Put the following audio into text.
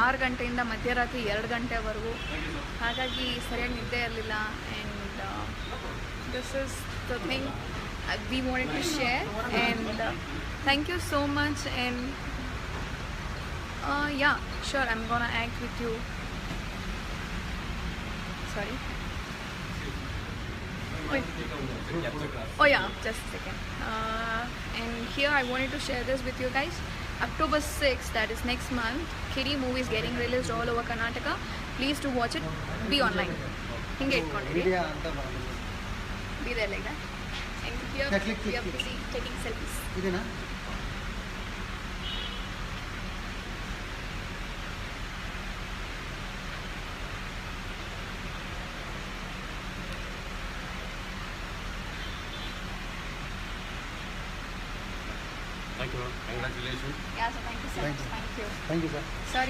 6 ಗಂಟೆಯಿಂದ ಮಧ್ಯರಾತ್ರಿ 2 ಗಂಟೆವರೆಗೂ. ಹಾಗಾಗಿ ಸರಿಯಾಗಿ ನಿದ್ದೆ ಇರಲಿಲ್ಲ. And this is the thing we wanted to share. And thank you so much. And yeah, sure, I'm gonna act with you. Sorry. Wait. Oh yeah, just a second. And here I wanted to share this with you guys. October 6th, that is next month, Kiri movie is getting released all over Karnataka. Please do watch it. Be online. Hinge itkondirri. Be there like that. And here we are busy taking selfies. ಇದೆನಾ? Thank you. Congratulations. Yeah, so thank you so much. Thank you. Thank you, sir. Sorry.